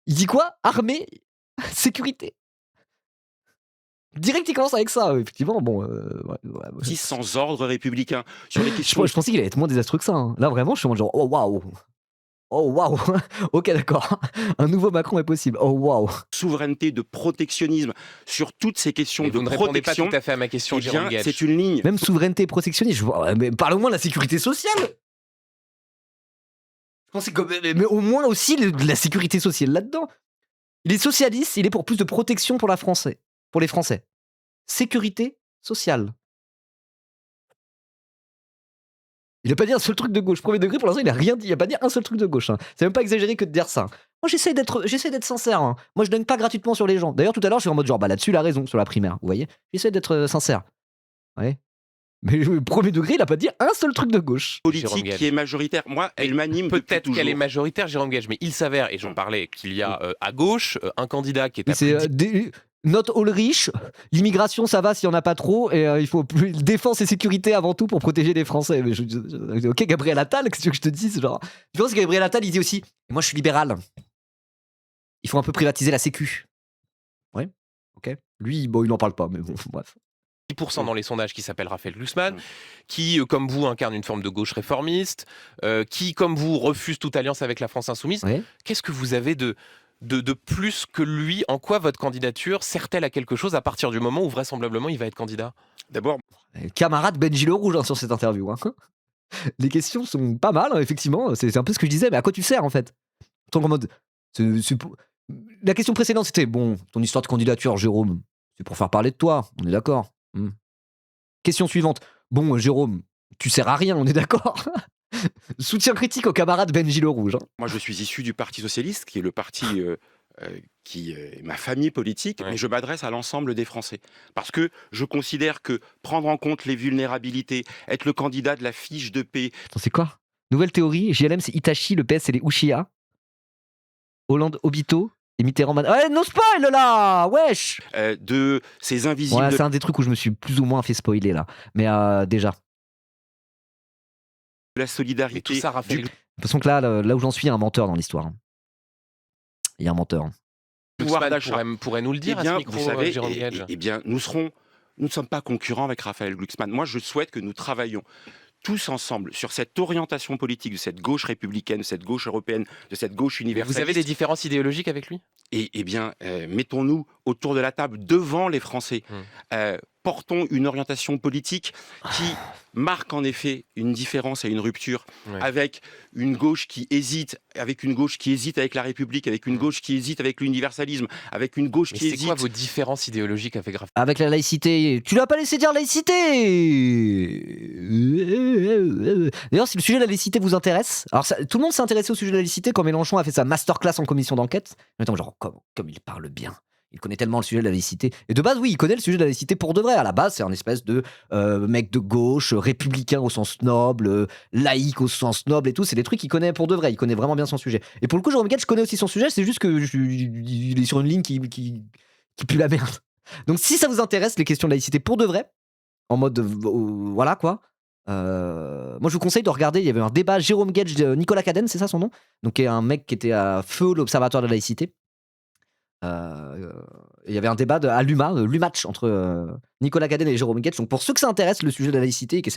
Il dit quoi? Armée, sécurité. Direct, il commence avec ça, effectivement. Bon, ouais. justice sans ordre républicain. Sur les questions Je pensais qu'il allait être moins désastreux que ça. Hein. Là, vraiment, je suis en mode genre, oh waouh. Oh waouh. Ok, d'accord. Un nouveau Macron est possible. Oh waouh. de souveraineté, de protectionnisme, sur toutes ces questions Mais de vous ne répondez pas protection, tout à fait à ma question, eh bien, Jérôme Gage. c'est une ligne. Même souveraineté protectionniste. Mais parle-moi de la sécurité sociale. Je pensais que, mais au moins aussi de la sécurité sociale là-dedans. Il est socialiste, il est pour plus de protection pour les Français. Sécurité sociale. Il n'a pas dit un seul truc de gauche. Premier degré, pour l'instant, il n'a rien dit. Il n'a pas dit un seul truc de gauche. Hein. C'est même pas exagéré que de dire ça. Moi, j'essaie d'être sincère. Hein. Moi, je donne pas gratuitement sur les gens. D'ailleurs, tout à l'heure, je suis en mode genre, bah là-dessus, il a raison, sur la primaire. Vous voyez? J'essaie d'être sincère. Ouais. Mais premier degré, il a pas dit un seul truc de gauche. Jérôme Politique Gage. qui est majoritaire. Moi, elle m'anime depuis Peut-être toujours. qu'elle est majoritaire, Jérôme Gage, mais il s'avère, et j'en parlais, qu'il y a à gauche un candidat qui est Mais à plus c'est de 10 not all rich. L'immigration, ça va s'il n'y en a pas trop. Et il faut plus défense et sécurité avant tout pour protéger les Français. Mais ok, Gabriel Attal, qu'est-ce que tu veux que je te dise? Genre, tu penses que Gabriel Attal, il dit aussi, moi, je suis libéral. Il faut un peu privatiser la sécu. Ouais, ok. Lui, bon, il n'en parle pas, mais bon, bref. 10% dans les sondages qui s'appelle Raphaël Glucksmann, qui, comme vous, incarne une forme de gauche réformiste, qui, comme vous, refuse toute alliance avec la France insoumise. Ouais. Qu'est-ce que vous avez de plus que lui? En quoi votre candidature sert-elle à quelque chose à partir du moment où vraisemblablement il va être candidat? D'abord, Camarade Benji le Rouge hein, sur cette interview. Hein. Les questions sont pas mal, hein, effectivement. C'est un peu ce que je disais, mais à quoi tu sers en fait? En mode, la question précédente, c'était bon, ton histoire de candidature, Jérôme, c'est pour faire parler de toi, on est d'accord. Question suivante, bon, Jérôme, tu sers à rien, on est d'accord. Soutien critique au camarade Benji le Rouge. Hein. moi, je suis issu du Parti socialiste, qui est le parti qui est ma famille politique, Ouais. mais je m'adresse à l'ensemble des Français. Parce que je considère que prendre en compte les vulnérabilités, être le candidat de la fiche de paix, Attends, c'est quoi? Nouvelle théorie, JLM c'est Itachi, le PS c'est les Uchiha. Hollande Obito et Mitterrand. Ouais, no spoil là! Wesh! de ces invisibles Ouais, c'est un des trucs où je me suis plus ou moins fait spoiler là. Mais déjà. de la Mais tout solidarité, ça, Raphaël du De toute façon que là où j'en suis, il y a un menteur dans l'histoire. Hein. Il y a un menteur. pouvoir Glucksmann d'achat. pourrait nous le Eh dire à bien, ce micro, vous savez, Jérôme Gage. eh bien, nous ne sommes pas concurrents avec Raphaël Glucksmann. Moi, je souhaite que nous travaillions tous ensemble sur cette orientation politique de cette gauche républicaine, de cette gauche européenne, de cette gauche Vous universaliste. avez des différences idéologiques avec lui? Eh bien, mettons-nous autour de la table devant les Français. Portons une orientation politique qui marque en effet une différence et une rupture Ouais. avec une gauche qui hésite, avec la République, avec une gauche qui hésite avec l'universalisme, avec une gauche Mais qui c'est quoi hésite. vos différences idéologiques avec Raphaël? Avec la laïcité. Tu l'as pas laissé dire laïcité. D'ailleurs, si le sujet de la laïcité vous intéresse, alors tout le monde s'est intéressé au sujet de la laïcité quand Mélenchon a fait sa masterclass en commission d'enquête. Attends, genre, comme il parle bien. Il connaît tellement le sujet de la laïcité. Et de base, oui, il connaît le sujet de la laïcité pour de vrai. À la base, c'est un espèce de mec de gauche, républicain au sens noble, laïque au sens noble et tout. C'est des trucs qu'il connaît pour de vrai. Il connaît vraiment bien son sujet. Et pour le coup, Jérôme Guedj, je connais aussi son sujet. C'est juste que il est sur une ligne qui pue la merde. Donc, si ça vous intéresse, les questions de laïcité pour de vrai, en mode voilà quoi. Moi, je vous conseille de regarder. Il y avait un débat Jérôme Guedj, Nicolas Cadenne, c'est ça son nom? Donc, qui est un mec qui était à feu l'Observatoire de la laïcité. Il y avait un débat à l'UMatch entre Nicolas Cadenne et Jérôme Guedj. Donc pour ceux que ça intéresse le sujet de la laïcité et qui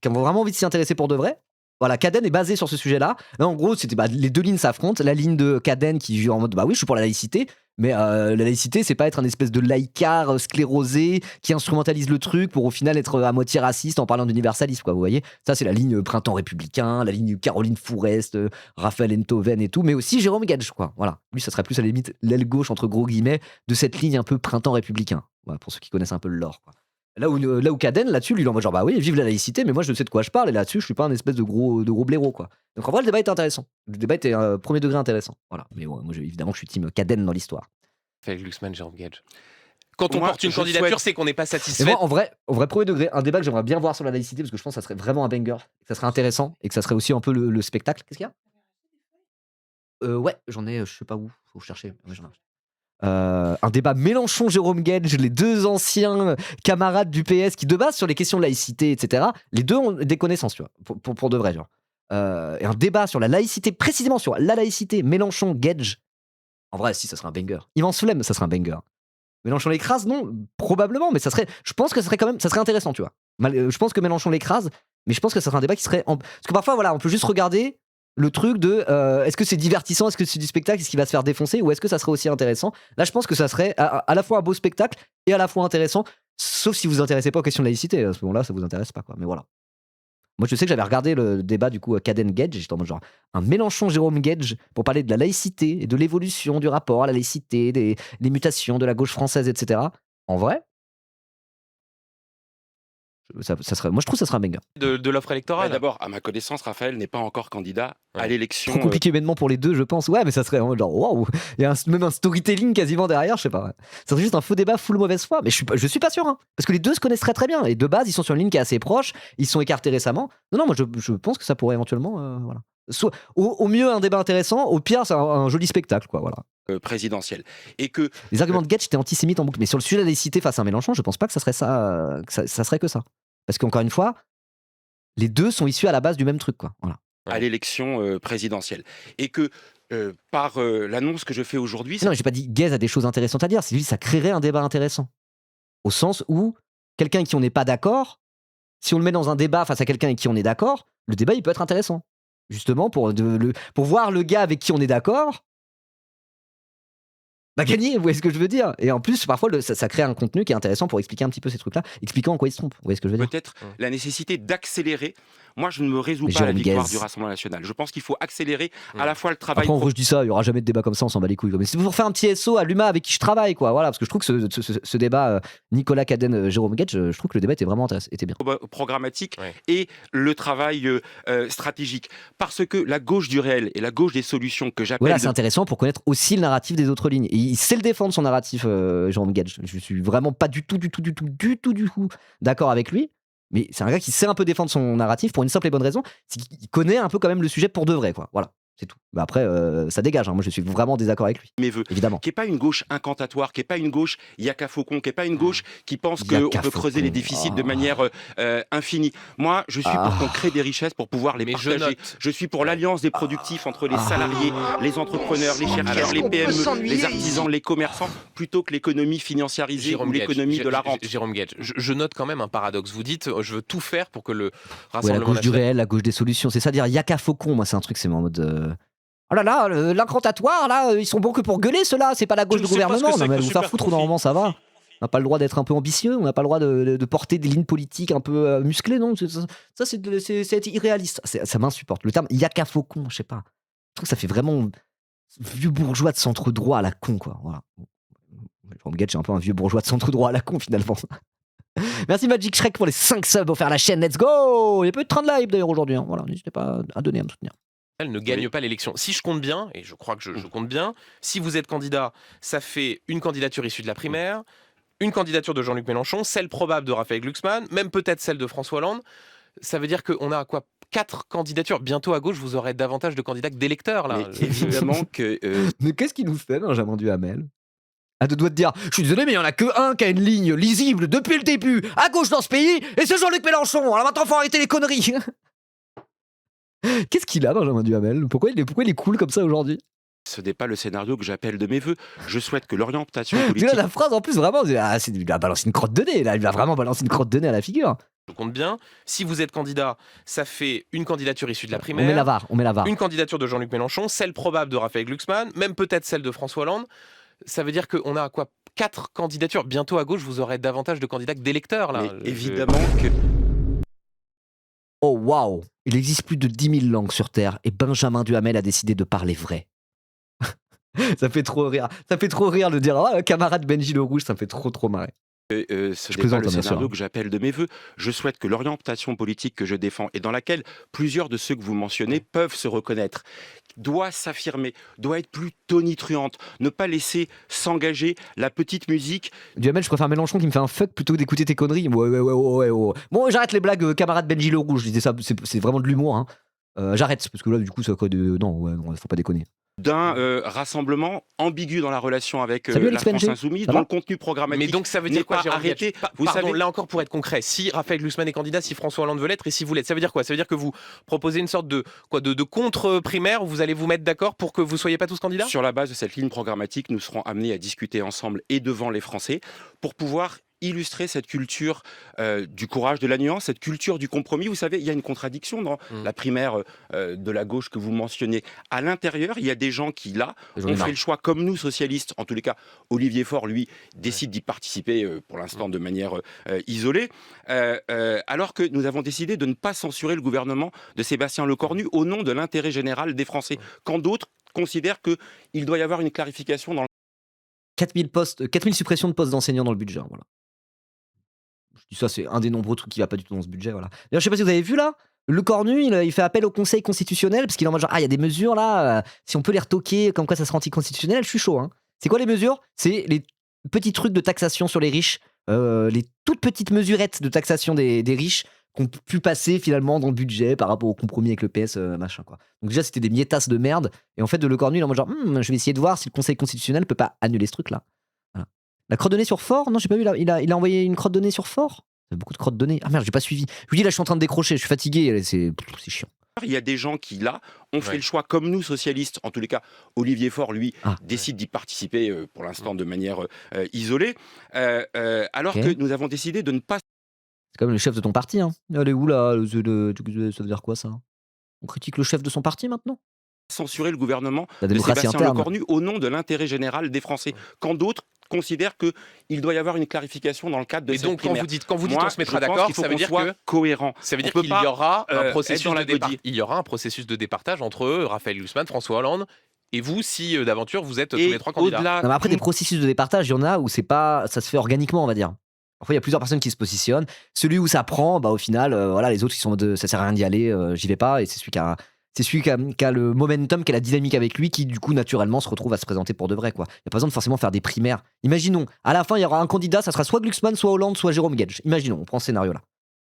ont vraiment envie de s'y intéresser pour de vrai, voilà, Cadenne est basé sur ce sujet-là. Là, en gros, c'était les deux lignes s'affrontent. La ligne de Cadenne qui joue en mode bah oui, je suis pour la laïcité, mais la laïcité, c'est pas être un espèce de laïcard sclérosé qui instrumentalise le truc pour au final être à moitié raciste en parlant d'universalisme, quoi. Vous voyez, ça c'est la ligne Printemps républicain, la ligne Caroline Fourest, Raphaël Enthoven et tout, mais aussi Jérôme Guedj, quoi. Voilà, lui, ça serait plus à la limite l'aile gauche entre gros guillemets de cette ligne un peu Printemps républicain. Voilà, pour ceux qui connaissent un peu le lore, quoi. Là où Cadenne, là-dessus, lui, il envoie genre, bah oui, vive la laïcité, mais moi, je sais de quoi je parle, et là-dessus, je suis pas un espèce de gros blaireau, quoi. Donc, en vrai, le débat était intéressant. Le débat était premier degré intéressant. Voilà. Mais ouais, moi, évidemment, je suis team Cadenne dans l'histoire. Raphaël Glucksmann, Jérôme Guedj. Quand on Moi, porte une je candidature, souhaite- c'est qu'on n'est pas Et satisfait. moi, en vrai, premier degré, un débat que j'aimerais bien voir sur la laïcité, parce que je pense que ça serait vraiment un banger, que ça serait intéressant, et que ça serait aussi un peu le spectacle. Qu'est-ce qu'il y a? Ouais, j'en ai, je sais pas où, faut chercher. Ouais, j'en ai. Un débat Mélenchon-Jérôme Guedj, les deux anciens camarades du PS qui, de base, sur les questions de laïcité, etc., les deux ont des connaissances, tu vois, pour de vrai, genre. Et un débat sur la laïcité, précisément sur la laïcité, Mélenchon-Guedj. En vrai, si, ça serait un banger. Immense flemme, ça serait un banger. Mélenchon l'écrase, non, probablement, mais ça serait. Je pense que ça serait quand même, ça serait intéressant, tu vois. Je pense que Mélenchon l'écrase, mais je pense que ça serait un débat qui serait. Parce que parfois, voilà, on peut juste regarder le truc de est-ce que c'est divertissant, est-ce que c'est du spectacle, est-ce qu'il va se faire défoncer, ou est-ce que ça serait aussi intéressant. Là, je pense que ça serait à la fois un beau spectacle et à la fois intéressant, sauf si vous vous intéressez pas aux questions de laïcité. À ce moment-là, ça vous intéresse pas, quoi. Mais voilà. Moi, je sais que j'avais regardé le débat du coup Cadenne-Guedj, j'étais en mode genre un Mélenchon-Jérôme Guedj pour parler de la laïcité et de l'évolution du rapport à la laïcité, des mutations de la gauche française, etc. En vrai, ça serait, moi je trouve que ça serait un banger. De l'offre Bah, électorale. D'abord, à ma connaissance, Raphaël n'est pas encore candidat à Ouais. l'élection. Trop compliqué humainement pour les deux, je pense. Ouais, mais ça serait en mode genre waouh. Il y a même un storytelling quasiment derrière, je sais pas. Ouais. Ça serait juste un faux débat full mauvaise foi, mais je suis pas sûr, hein, parce que les deux se connaissent très très bien et de base ils sont sur une ligne qui est assez proche, ils se sont écartés récemment. Non, moi je pense que ça pourrait éventuellement, voilà. Soit, au mieux un débat intéressant, au pire c'est un joli spectacle, quoi, voilà. Présidentielle. Et que Les arguments de Guedj étaient antisémites en boucle, mais sur le sujet de la laïcité face à un Mélenchon, je pense pas que ça serait ça, ça serait que ça. Parce qu'encore une fois, les deux sont issus à la base du même truc, quoi. Voilà. à l'élection présidentielle. Et que par l'annonce que je fais aujourd'hui, Non, j'ai pas dit Guedj a des choses intéressantes à dire, c'est juste ça créerait un débat intéressant. Au sens où quelqu'un avec qui on n'est pas d'accord, si on le met dans un débat face à quelqu'un avec qui on est d'accord, le débat il peut être intéressant. Justement pour voir le gars avec qui on est d'accord gagner, vous voyez ce que je veux dire. Et en plus, parfois, ça crée un contenu qui est intéressant pour expliquer un petit peu ces trucs-là, expliquant en quoi ils se trompent. Vous voyez ce que je veux dire. peut-être la nécessité d'accélérer. Moi, je ne me résous Mais pas à la Jérôme victoire Guedj. du Rassemblement national. Je pense qu'il faut accélérer à la fois le travail. Après, en vrai, je dis ça, il y aura jamais de débat comme ça, on s'en bat les couilles. Mais c'est pour faire un petit SO à l'UMA avec qui je travaille, quoi. Voilà, parce que je trouve que ce débat Nicolas Cadenne, Jérôme Guedj, je trouve que le débat était vraiment intéressant, était bien. Programmatique Ouais. et le travail stratégique. Parce que la gauche du réel et la gauche des solutions que j'appelle... Voilà, c'est intéressant pour connaître aussi le narratif des autres lignes. Et il sait le défendre, son narratif, Jérôme Guedj. Je suis vraiment pas du tout d'accord avec lui. Mais c'est un gars qui sait un peu défendre son narratif pour une simple et bonne raison, c'est qu'il connaît un peu quand même le sujet pour de vrai, quoi. Voilà. C'est tout. Bah après, ça dégage. Hein. Moi, je suis vraiment en désaccord avec lui, mes voeux. évidemment. Qui n'est pas une gauche incantatoire, qui n'est pas une gauche Yaka Faucon, qui n'est pas une gauche qui pense Yaka qu'on peut creuser les Faucon. déficits de manière infinie. Moi, je suis pour qu'on crée des richesses pour pouvoir les Mais je partager. note. Je suis pour l'alliance des productifs entre les salariés, les entrepreneurs, les chercheurs, les PME, les artisans, les commerçants, plutôt que l'économie financiarisée ou l'économie de la rente. Jérôme Guedj, je note quand même un paradoxe. Vous dites, je veux tout faire pour que le Ouais, la Rassemblement gauche du national... réel, la gauche des solutions. C'est ça dire Yaka Faucon. Moi, c'est un truc, c'est en mode. Oh là là, l'incantatoire, là, ils sont bons que pour gueuler, ceux-là. C'est pas la gauche Je du ne sais pas ce que gouvernement. c'est Non, mais que vous le faire super foutre, profit. normalement, ça va. On n'a pas le droit d'être un peu ambitieux, on n'a pas le droit de porter des lignes politiques un peu musclées, non. Ça, c'est être irréaliste. Ça m'insupporte. Le terme Yaka Faucon, je sais pas. Je trouve que ça fait vraiment vieux bourgeois de centre droit à la con, quoi. Voilà. Jérôme Guedj, c'est un peu un vieux bourgeois de centre droit à la con, finalement. Merci Magic Shrek pour les 5 subs offerts à la chaîne. Let's go! Il y a peu de train de live d'ailleurs aujourd'hui. Hein. Voilà, n'hésitez pas à donner, à me soutenir. ne gagne Oui. pas l'élection. Si je compte bien, et je crois que je compte bien, si vous êtes candidat, ça fait une candidature issue de la primaire, une candidature de Jean-Luc Mélenchon, celle probable de Raphaël Glucksmann, même peut-être celle de François Hollande. Ça veut dire qu'on a quoi 4 candidatures. Bientôt à gauche, vous aurez davantage de candidats que d'électeurs. Là. Mais évidemment que Mais qu'est-ce qu'il nous fait, Benjamin Duhamel? À deux doigts de dire, je suis désolé, mais il y en a que un qui a une ligne lisible depuis le début, à gauche dans ce pays, et c'est Jean-Luc Mélenchon. Alors maintenant, faut arrêter les conneries. Qu'est-ce qu'il a, Benjamin Duhamel? Pourquoi il est cool comme ça aujourd'hui? ce n'est pas le scénario que j'appelle de mes voeux. Je souhaite que l'orientation Tu politique... vois, la phrase en plus, vraiment, il a balancé une crotte de nez, là. Il a vraiment balancé une crotte de nez à la figure. Je compte bien. Si vous êtes candidat, ça fait une candidature issue de la On primaire. met la VAR. Une candidature de Jean-Luc Mélenchon, celle probable de Raphaël Glucksmann, même peut-être celle de François Hollande. Ça veut dire qu'on a quoi 4 candidatures. Bientôt à gauche, vous aurez davantage de candidats que d'électeurs. Là. Mais évidemment que... Oh waouh, il existe plus de 10 000 langues sur Terre et Benjamin Duhamel a décidé de parler vrai. Ça fait trop rire. Ça fait trop rire de dire ah, camarade Benji le Rouge, ça me fait trop marrer. ce Je n'est pas plaisante, le bien sûr, scénario hein. que j'appelle de mes voeux. Je souhaite que l'orientation politique que je défends et dans laquelle plusieurs de ceux que vous mentionnez peuvent se reconnaître, doit s'affirmer, doit être plus tonitruante, ne pas laisser s'engager la petite musique. Duhamel, je préfère Mélenchon qui me fait un fuck plutôt que d'écouter tes conneries. Ouais. Bon, j'arrête les blagues, camarade Benji le Rouge. Je disais ça, c'est vraiment de l'humour. Hein. J'arrête, parce que là, du coup, ça quoi de. Non, faut pas déconner. D'un rassemblement ambigu dans la relation avec Salut, la Alex France Benji. Insoumise, Ça dont va le contenu programmatique Mais donc ça veut n'est dire quoi, pas Jérôme Guedj arrêté. Vous Pardon, savez, là encore pour être concret, si Raphaël Glucksmann est candidat, si François Hollande veut l'être et si vous l'êtes, ça veut dire quoi? Ça veut dire que vous proposez une sorte de contre-primaire où vous allez vous mettre d'accord pour que vous soyez pas tous candidats? sur la base de cette ligne programmatique, nous serons amenés à discuter ensemble et devant les Français pour pouvoir illustrer cette culture du courage, de la nuance, cette culture du compromis. Vous savez, il y a une contradiction dans la primaire de la gauche que vous mentionnez. À l'intérieur, il y a des gens qui, là, J'en ai ont marre. fait le choix, comme nous, socialistes, en tous les cas, Olivier Faure, lui, décide d'y participer pour l'instant de manière isolée, alors que nous avons décidé de ne pas censurer le gouvernement de Sébastien Lecornu au nom de l'intérêt général des Français, quand d'autres considèrent qu'il doit y avoir une clarification dans 4000 suppressions de postes d'enseignants dans le budget. Voilà. Je dis ça, c'est un des nombreux trucs qui va pas du tout dans ce budget. Voilà. D'ailleurs, je sais pas si vous avez vu là, Le Cornu, il fait appel au Conseil constitutionnel parce qu'il est en mode genre, ah, il y a des mesures là, si on peut les retoquer, comme quoi ça sera anticonstitutionnel, je suis chaud. Hein. C'est quoi les mesures? C'est les petits trucs de taxation sur les riches, les toutes petites mesurettes de taxation des riches qui ont pu passer finalement dans le budget par rapport au compromis avec le PS, machin quoi. Donc déjà, c'était des miettasses de merde. Et en fait, de Le Cornu, il est en mode genre, je vais essayer de voir si le Conseil constitutionnel peut pas annuler ce truc là. Voilà. La crotte de nez sur Fort? Non, j'ai pas vu. Il a envoyé une crotte de nez sur Fort? Il y a beaucoup de crottes de nez. Ah merde, j'ai pas suivi. Je vous dis là, je suis en train de décrocher, je suis fatigué. C'est chiant. Il y a des gens qui, là, ont fait Ouais. le choix, comme nous, socialistes, en tous les cas, Olivier Faure, lui, décide d'y participer pour l'instant de manière isolée, alors Ok. que nous avons décidé de ne pas C'est quand même le chef de ton parti. Hein. Elle est où là? Ça veut dire quoi ça? On critique le chef de son parti maintenant? censurer le gouvernement La de démocratie Sébastien interne. Lecornu au nom de l'intérêt général des Français, quand d'autres considèrent qu'il doit y avoir une clarification dans le cadre de Et cette donc primaire. quand vous dites Moi, on se mettra je pense d'accord, qu'il faut ça veut qu'on dire soit que cohérent. ça veut dire On peut qu'il pas, y aura un être processus dans la de départ. godille. Il y aura un processus de départage entre Raphaël Glucksmann, François Hollande et vous, si d'aventure vous êtes tous Et les trois candidats. au-delà, Non, mais après, des processus de départage, il y en a où c'est pas, ça se fait organiquement, on va dire. Parfois, il y a plusieurs personnes qui se positionnent. Celui où ça prend, bah, au final, voilà, les autres qui sont en mode ça sert à rien d'y aller, j'y vais pas. Et c'est celui qui a le momentum, qui a la dynamique avec lui, qui du coup, naturellement, se retrouve à se présenter pour de vrai. Quoi. Il n'y a pas besoin de forcément faire des primaires. Imaginons, à la fin, il y aura un candidat, ça sera soit Glucksmann, soit Hollande, soit Jérôme Guedj. Imaginons, on prend ce scénario-là.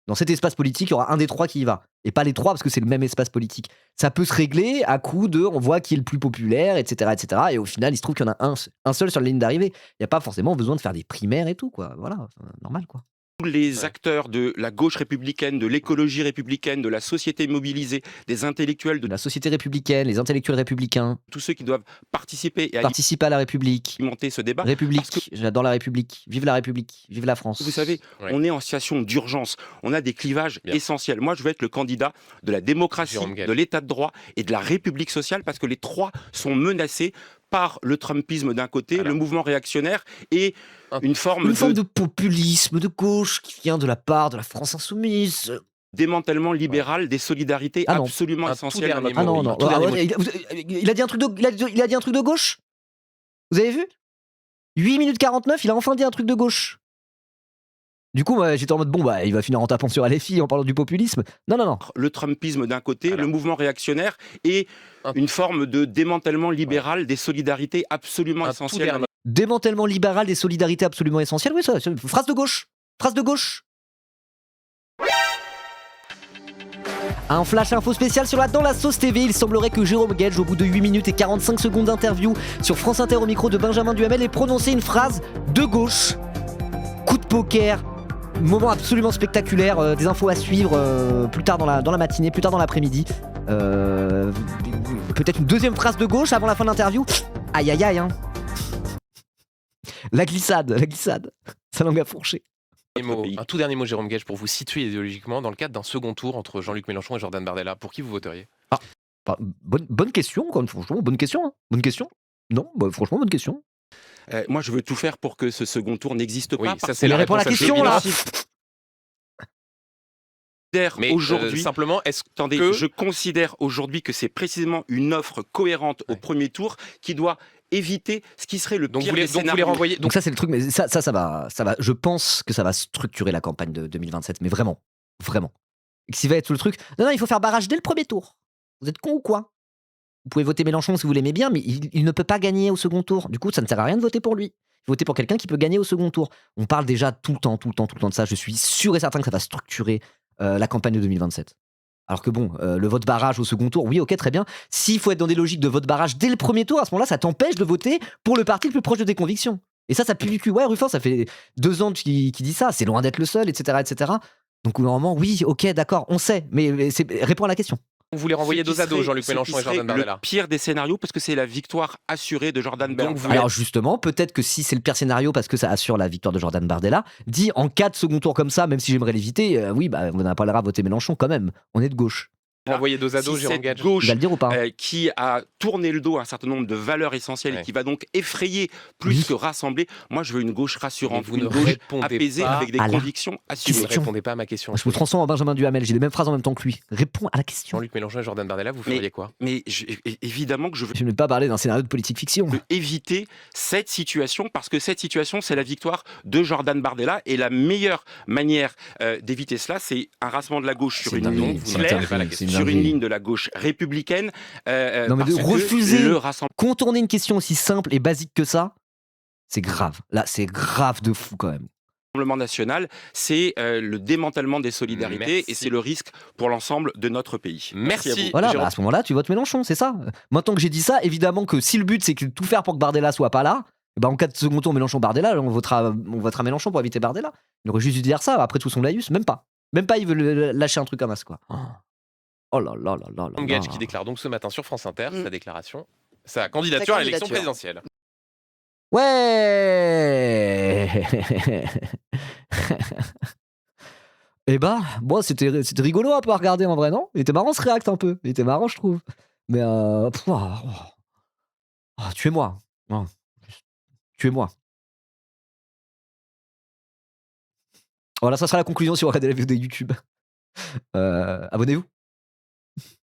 Dans cet espace politique, il y aura un des 3 qui y va. Et pas les 3 parce que c'est le même espace politique. Ça peut se régler à coup de on voit qui est le plus populaire, etc., etc. Et au final, il se trouve qu'il y en a un seul sur la ligne d'arrivée. Il n'y a pas forcément besoin de faire des primaires et tout, quoi. Voilà, normal, quoi. Tous les acteurs de la gauche républicaine, de l'écologie républicaine, de la société mobilisée, des intellectuels, de La société républicaine, les intellectuels républicains, tous ceux qui doivent participer et participent à la République. alimenter ce débat. République, Parce j'adore la République. Vive la France. Vous savez, Ouais. on est en situation d'urgence. On a des clivages Bien. essentiels. Moi, je veux être le candidat de la démocratie, Jérôme Guedj. de l'état de droit et de la république sociale parce que les 3 sont menacés par le trumpisme d'un côté, Alors. le mouvement réactionnaire et une forme Une forme de de populisme de gauche qui vient de la part de la France insoumise. démantèlement libéral des solidarités Ah non. absolument Un essentielles dans tout notre Ah non, pays. non. Un tout Ah, dernier ouais, mot. il a dit un truc de gauche. Vous avez vu 8 minutes 49, il a enfin dit un truc de gauche. Du coup, moi, j'étais en mode, bon, bah, il va finir en tapant sur LFI en parlant du populisme. Non, non, non. Le trumpisme d'un côté, Alors. le mouvement réactionnaire et Un- une forme de démantèlement libéral des solidarités absolument Un essentielles. tout dans dernier- notre- Démantèlement libéral des solidarités absolument essentielles. Oui, ça, phrase de gauche. Phrase de gauche. Un flash info spécial sur la Dans la Sauce TV. Il semblerait que Jérôme Guedj, au bout de 8 minutes et 45 secondes d'interview sur France Inter au micro de Benjamin Duhamel, ait prononcé une phrase de gauche. Coup de poker. Moment absolument spectaculaire. Des infos à suivre plus tard dans la matinée, plus tard dans l'après-midi. Peut-être une deuxième phrase de gauche avant la fin de l'interview. Aïe aïe aïe, hein. La glissade. Sa langue a fourché. Un tout dernier mot, Jérôme Guedj, pour vous situer idéologiquement dans le cadre d'un second tour entre Jean-Luc Mélenchon et Jordan Bardella. Pour qui vous voteriez? Bah, bonne question, quoi. Franchement, bonne question. Hein. Bonne question. Non, bah, franchement, bonne question. Moi, je veux tout faire pour que ce second tour n'existe Oui, pas. ça parce c'est Il la répond à la réponse question, là. Mais Aujourd'hui, simplement, est-ce attendez, que je considère aujourd'hui que c'est précisément une offre cohérente au premier tour qui doit éviter ce qui serait le donc pire vous des les scénarios. renvoyez? Donc ça, c'est le truc, mais ça va. Je pense que ça va structurer la campagne de 2027, mais vraiment. Et que s'il va être tout le truc. Non, il faut faire barrage dès le premier tour. Vous êtes con ou quoi? Vous pouvez voter Mélenchon si vous l'aimez bien, mais il ne peut pas gagner au second tour. Du coup, ça ne sert à rien de voter pour lui. Voter pour quelqu'un qui peut gagner au second tour. On parle déjà tout le temps de ça. Je suis sûr et certain que ça va structurer la campagne de 2027. Alors que bon, le vote barrage au second tour, oui, ok, très bien. S'il faut être dans des logiques de vote barrage dès le premier tour, à ce moment-là, ça t'empêche de voter pour le parti le plus proche de tes convictions. Et ça pue du cul. Ouais, Ruffin, ça fait 2 ans qu'il dit ça. C'est loin d'être le seul, etc., etc. Donc, normalement, oui, ok, d'accord, on sait. Mais réponds à la question. Vous voulez renvoyer dos à dos Jean-Luc Mélenchon et Jordan Le Bardella? pire des scénarios parce que c'est la victoire assurée de Jordan Donc, Bardella. vous- Alors justement, peut-être que si c'est le pire scénario parce que ça assure la victoire de Jordan Bardella, dit en cas de second tour comme ça, même si j'aimerais l'éviter, oui, bah, on n'a pas le droit de voter Mélenchon quand même. On est de gauche. Renvoyer dos à dos Si Jérôme cette Guedj? Il gauche va le dire ou pas? qui a tourné le dos à un certain nombre de valeurs essentielles Ouais. et qui va donc effrayer plus Oui. que rassembler, moi je veux une gauche rassurante, Mais vous une ne gauche répondez apaisée pas avec des à la convictions Vous assumées. ne question. répondez pas à ma question. Moi, je me transforme en Benjamin Duhamel, j'ai les mêmes phrases en même temps que lui. Réponds à la question. Jean-Luc Mélenchon et Jordan Bardella, vous Mais- feriez quoi? Mais évidemment que je veux Je ne vais pas parler d'un scénario de politique fiction. éviter cette situation parce que cette situation c'est la victoire de Jordan Bardella et la meilleure manière d'éviter cela c'est un rassemblement de la gauche sur C'est une dingue, ligne vous c'est n'entendez claire, pas la dingue, question. c'est sur une dingue. ligne de la gauche républicaine. Non, mais de parce que refuser le rassemblement Contourner une question aussi simple et basique que ça, c'est grave. Là, c'est grave de fou quand même. national, c'est le démantèlement des solidarités Merci. et c'est le risque pour l'ensemble de notre pays. Merci. à vous. Voilà, Jérôme- bah, à ce moment-là, tu votes Mélenchon, c'est ça. Maintenant que j'ai dit ça, évidemment que si le but c'est que tout faire pour que Bardella soit pas là, bah en cas de second tour Mélenchon-Bardella, on votera Mélenchon pour éviter Bardella. Il aurait juste dû dire ça après tout son laïus, même pas. Même pas, il veut lâcher un truc comme ça, quoi. Oh là là là là là. Jérôme Guedj qui déclare donc ce matin sur France Inter sa déclaration, sa candidature à l'élection présidentielle. Ouais. Eh bah, bon, c'était rigolo un peu à regarder en vrai, non? Il était marrant ce react un peu. Il était marrant, je trouve. Mais tuez-moi. Non. Tuez-moi. Voilà, ça sera la conclusion si vous regardez la vidéo de YouTube. Abonnez-vous.